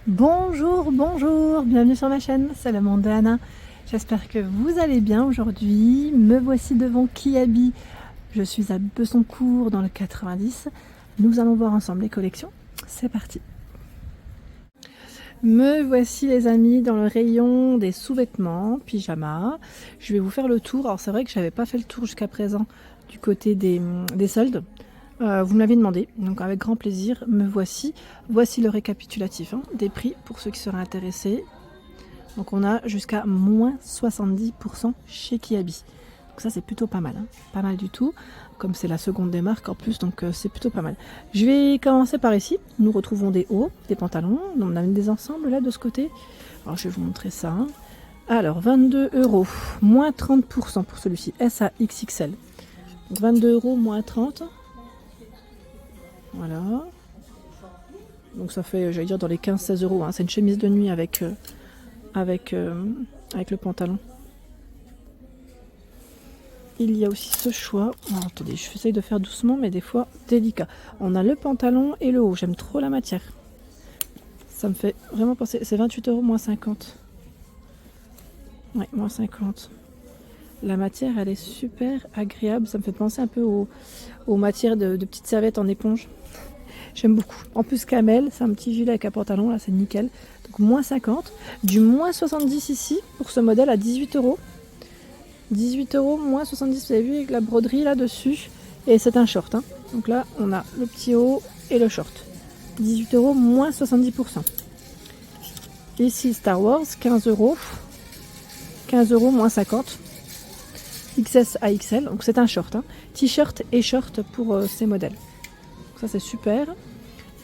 Bonjour, bonjour, bienvenue sur ma chaîne, c'est Amanda Anna. J'espère que vous allez bien aujourd'hui. Me voici devant Kiabi. Je suis à Bessancourt dans le 90. Nous allons voir ensemble les collections. C'est parti. Me voici les amis dans le rayon des sous-vêtements, pyjamas. Je vais vous faire le tour. Alors c'est vrai que je n'avais pas fait le tour jusqu'à présent du côté des soldes. Vous me l'avez demandé, donc avec grand plaisir, me voici. Voici le récapitulatif des prix pour ceux qui seraient intéressés. Donc on a jusqu'à moins 70% chez Kiabi. Donc ça c'est plutôt pas mal, pas mal du tout. Comme c'est la seconde des marques en plus, donc c'est plutôt pas mal. Je vais commencer par ici. Nous retrouvons des hauts, des pantalons. On a des ensembles là de ce côté. Alors je vais vous montrer ça. Alors 22 €, moins 30% pour celui-ci, SA XXL. Donc 22 € moins 30. Voilà. Donc ça fait, j'allais dire, dans les 15-16 €. C'est une chemise de nuit avec le pantalon. Il y a aussi ce choix. Oh, attendez, je essaye de faire doucement, mais des fois délicat. On a le pantalon et le haut. J'aime trop la matière. Ça me fait vraiment penser. C'est 28 € moins 50. Ouais, moins 50. La matière, elle est super agréable. Ça me fait penser un peu aux matières de petites serviettes en éponge. J'aime beaucoup. En plus, camel, c'est un petit gilet avec un pantalon, là, c'est nickel. Donc, moins 50. Du moins 70 ici, pour ce modèle, à 18 €. 18 €, moins 70, vous avez vu, avec la broderie là-dessus. Et c'est un short. Donc là, on a le petit haut et le short. 18 €, moins 70%. Ici, Star Wars, 15 €. 15 €, moins 50. XS à XL, donc c'est un short. T-shirt et short pour ces modèles. Ça c'est super.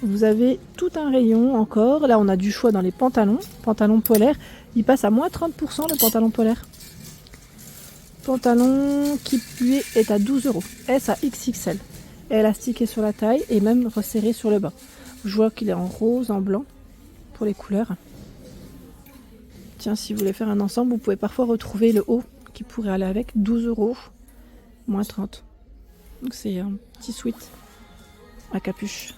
Vous avez tout un rayon encore. Là on a du choix dans les pantalons. Pantalon polaire. Il passe à moins 30% le pantalon polaire. Pantalon qui lui est à 12 €. S à XXL. Élastiqué sur la taille et même resserré sur le bas. Je vois qu'il est en rose, en blanc pour les couleurs. Tiens, si vous voulez faire un ensemble, vous pouvez parfois retrouver le haut qui pourrait aller avec. 12 €, moins 30. Donc c'est un petit sweat à capuche.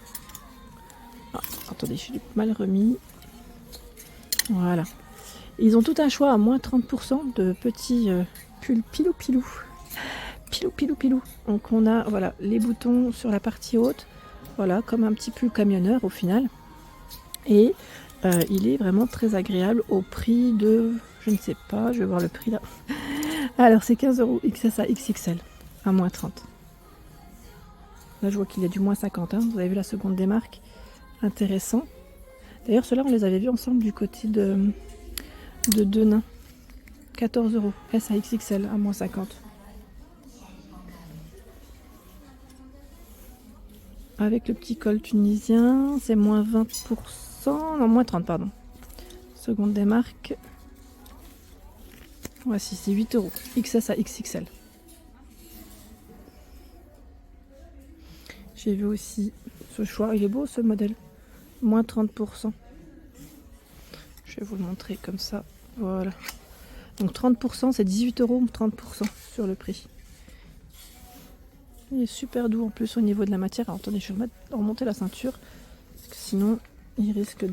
Ah, attendez, je l'ai mal remis. Voilà. Ils ont tout un choix à moins 30% de petits pulls pilou-pilou. Pilou-pilou-pilou. Donc on a voilà, les boutons sur la partie haute. Voilà, comme un petit pull camionneur au final. Et il est vraiment très agréable au prix de... Je ne sais pas, je vais voir le prix là. Alors c'est 15 € XS à XXL à moins 30. Là je vois qu'il y a du moins 50. Vous avez vu la seconde des marques. Intéressant. D'ailleurs ceux-là on les avait vus ensemble du côté de Denain. 14 € S à XXL à moins 50. Avec le petit col tunisien, c'est moins 20%. Non, moins 30, pardon. Seconde des marques. Voici, c'est 8 €. XS à XXL. J'ai vu aussi ce choix. Il est beau ce modèle. Moins 30%. Je vais vous le montrer comme ça. Voilà. Donc 30%, c'est 18 €, 30% sur le prix. Il est super doux en plus au niveau de la matière. Alors attendez, je vais remonter la ceinture. Parce que sinon, il risque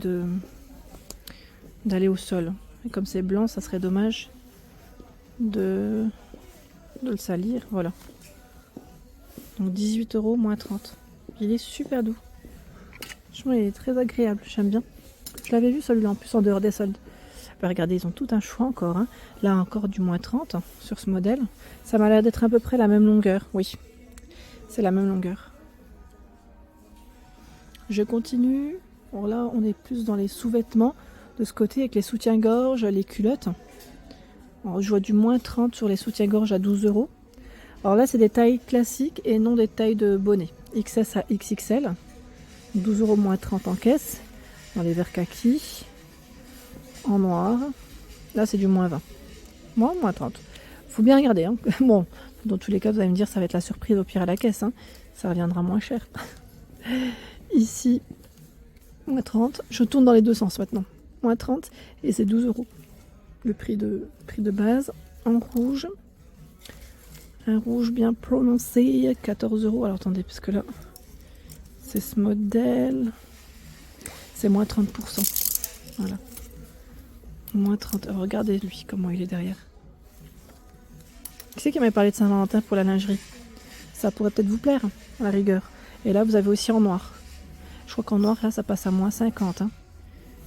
d'aller au sol. Et comme c'est blanc, ça serait dommage de le salir. Voilà. Donc 18 €, moins 30. Il est super doux. Franchement, il est très agréable. J'aime bien. Je l'avais vu celui-là en plus en dehors des soldes. Bah, regardez, ils ont tout un choix encore. Là encore du moins 30 sur ce modèle. Ça m'a l'air d'être à peu près la même longueur. Oui, c'est la même longueur. Je continue. Bon, là, on est plus dans les sous-vêtements. De ce côté, avec les soutiens-gorge, les culottes. Alors, je vois du moins 30 sur les soutiens-gorge à 12 €. Alors là, c'est des tailles classiques et non des tailles de bonnet. XS à XXL. 12 € moins 30 en caisse. Dans les verts kaki. En noir. Là, c'est du moins 20. Moins 30. Faut bien regarder. Bon, dans tous les cas, vous allez me dire, ça va être la surprise au pire à la caisse. Ça reviendra moins cher. Ici, moins 30. Je tourne dans les deux sens maintenant. Moins 30 et c'est 12 €. Le prix de base. En rouge. Un rouge bien prononcé. 14 €. Alors attendez, parce que là, c'est ce modèle. C'est moins 30%. Voilà. Moins 30. Alors, regardez lui, comment il est derrière. Qui c'est qui m'avait parlé de Saint-Valentin pour la lingerie? Ça pourrait peut-être vous plaire, à la rigueur. Et là, vous avez aussi en noir. Je crois qu'en noir, là, ça passe à moins 50. Hein.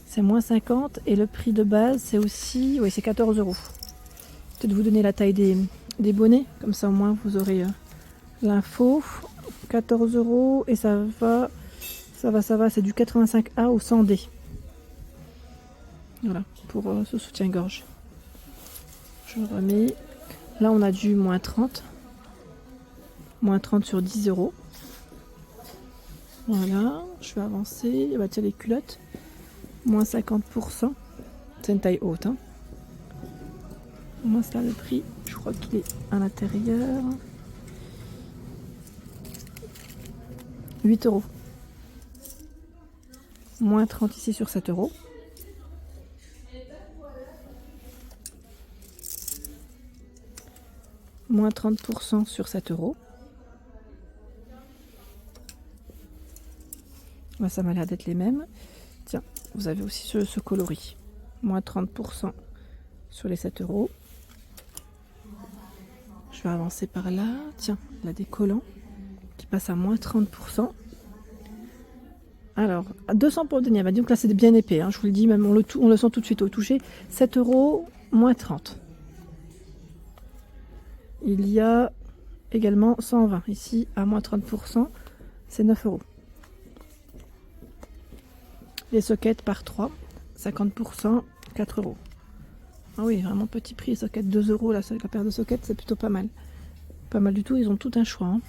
C'est moins 50. Et le prix de base, c'est aussi... Oui, c'est 14 €. Peut-être vous donner la taille des bonnets. Comme ça, au moins, vous aurez l'info. 14 €. Et ça va... C'est du 85A au 100D. Voilà, pour ce soutien-gorge. Je le remets. Là, on a du moins 30. Moins 30 sur 10 €. Voilà, je vais avancer. Bah, tiens, les culottes. Moins 50%. C'est une taille haute. Hein. Moi, c'est là le prix. Je crois qu'il est à l'intérieur. 8 €. Moins 30 ici sur 7 €. Moins 30% sur 7 €. Bah, ça m'a l'air d'être les mêmes. Tiens, vous avez aussi ce coloris. Moins 30% sur les 7 €. Je vais avancer par là. Tiens, là des collants qui passent à moins 30%. Alors, à 200 pour le denier. Bah, donc là, c'est bien épais. Hein, je vous le dis, même on le sent tout de suite au toucher. 7 €, moins 30. Il y a également 120. Ici, à moins 30%, c'est 9 €. Les sockets par 3, 50%, 4 €. Ah oui, vraiment petit prix. Les sockets 2 € là, la paire de sockets, c'est plutôt pas mal. Pas mal du tout, ils ont tout un choix. Hein.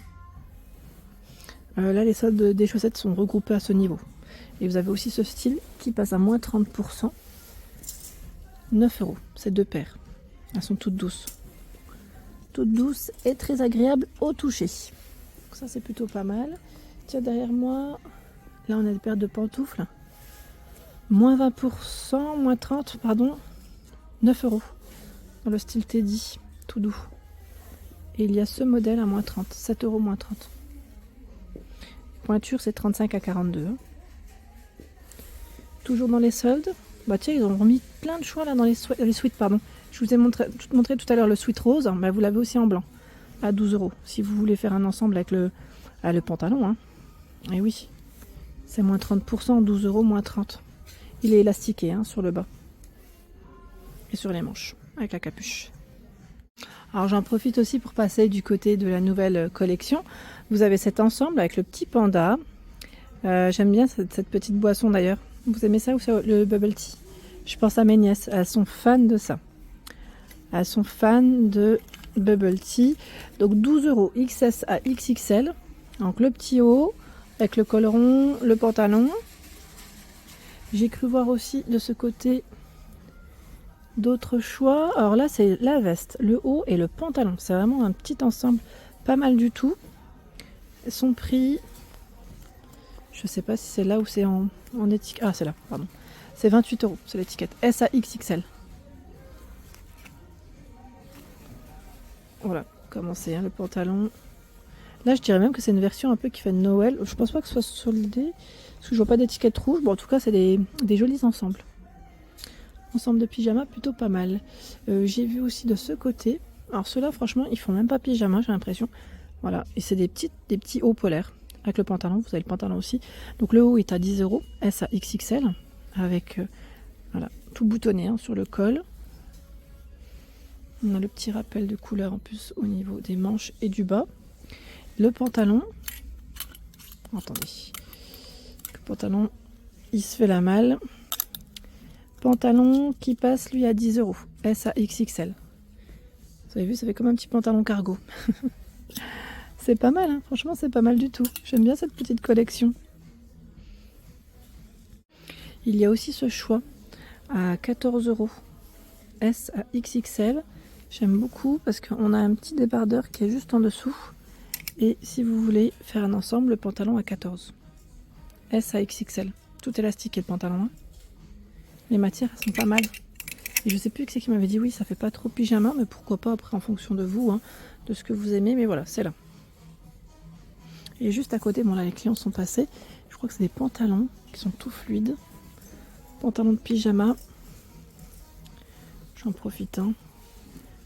Là, les soldes des chaussettes sont regroupés à ce niveau. Et vous avez aussi ce style qui passe à moins 30%. 9 €. C'est 2 paires. Elles sont toutes douces. Toutes douces et très agréables au toucher. Donc ça, c'est plutôt pas mal. Tiens, derrière moi, là, on a des paires de pantoufles. Moins 20%, moins 30, pardon. 9 €. Dans le style Teddy, tout doux. Et il y a ce modèle à moins 30. 7 € moins 30. Pointure, c'est 35 à 42. Hein. Toujours dans les soldes. Bah tiens, ils ont remis plein de choix là dans les suites, pardon. Je vous ai montré tout à l'heure le sweat rose. Bah, vous l'avez aussi en blanc. À 12 €. Si vous voulez faire un ensemble avec le pantalon. Hein. Et oui. C'est moins 30%, 12 € moins 30. Il est élastiqué hein, sur le bas. Et sur les manches. Avec la capuche. Alors j'en profite aussi pour passer du côté de la nouvelle collection. Vous avez cet ensemble avec le petit panda. J'aime bien cette petite boisson d'ailleurs. Vous aimez ça ou ça, le bubble tea? Je pense à mes nièces. Elles sont fans de ça. Elles sont fans de bubble tea. Donc 12 € XS à XXL. Donc le petit haut avec le col rond, le pantalon. J'ai cru voir aussi de ce côté d'autres choix. Alors là, c'est la veste, le haut et le pantalon. C'est vraiment un petit ensemble pas mal du tout. Son prix, je sais pas si c'est là ou c'est en étiquette. Ah, c'est là, pardon. C'est 28 €, c'est l'étiquette. S à XXL. Voilà, comment c'est, hein, le pantalon. Là, je dirais même que c'est une version un peu qui fait Noël. Je pense pas que ce soit soldé, parce que je vois pas d'étiquette rouge. Bon, en tout cas, c'est des jolis ensembles. Ensemble de pyjama, plutôt pas mal. J'ai vu aussi de ce côté. Alors ceux-là, franchement, ils font même pas pyjama, j'ai l'impression. Voilà, et c'est des petits hauts polaires. Avec le pantalon, vous avez le pantalon aussi. Donc le haut est à 10 €, S à XXL. Avec, voilà, tout boutonné hein, sur le col. On a le petit rappel de couleur en plus au niveau des manches et du bas. Le pantalon. Attendez. Le pantalon, il se fait la malle. Pantalon qui passe lui à 10 €. S à XXL. Vous avez vu, ça fait comme un petit pantalon cargo. C'est pas mal, hein. Franchement, c'est pas mal du tout. J'aime bien cette petite collection. Il y a aussi ce choix à 14 €. S à XXL. J'aime beaucoup parce qu'on a un petit débardeur qui est juste en dessous. Et si vous voulez faire un ensemble, le pantalon à 14. S à XXL. Tout élastiqué le pantalon. Hein. Les matières elles sont pas mal. Et je sais plus qui c'est qui m'avait dit oui, ça fait pas trop pyjama, mais pourquoi pas après en fonction de vous, hein, de ce que vous aimez. Mais voilà, c'est là. Et juste à côté, bon là les clients sont passés. Je crois que c'est des pantalons qui sont tout fluides. Pantalon de pyjama. J'en profite. Hein.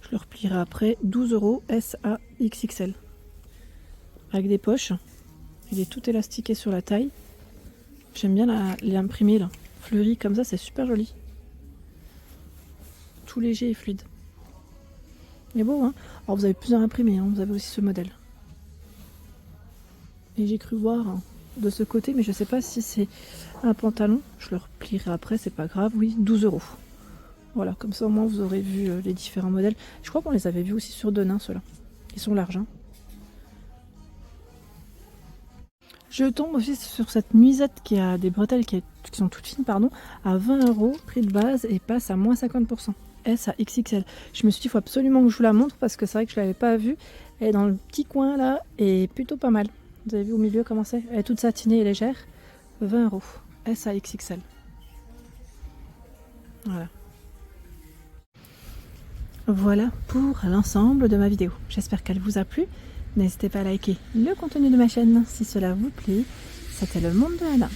Je le replierai après. 12 €, S, A, XXL. Avec des poches. Il est tout élastiqué sur la taille. J'aime bien l'imprimer là. Fleuri comme ça, c'est super joli. Tout léger et fluide. Il est beau, hein. Alors vous avez plusieurs imprimés, hein. Vous avez aussi ce modèle. Et j'ai cru voir de ce côté, mais je sais pas si c'est un pantalon. Je le replierai après, c'est pas grave. Oui, 12 €. Voilà, comme ça au moins vous aurez vu les différents modèles. Je crois qu'on les avait vus aussi sur Denain, ceux-là. Ils sont larges. Hein. Je tombe aussi sur cette nuisette qui a des bretelles qui sont toutes fines, pardon, à 20 €, prix de base, et passe à moins 50%. S à XXL. Je me suis dit, il faut absolument que je vous la montre parce que c'est vrai que je ne l'avais pas vue. Elle est dans le petit coin là et plutôt pas mal. Vous avez vu au milieu comment c'est? Elle est toute satinée et légère. 20 €. S à XXL. Voilà. Voilà pour l'ensemble de ma vidéo. J'espère qu'elle vous a plu. N'hésitez pas à liker le contenu de ma chaîne si cela vous plaît. C'était le monde de Anna.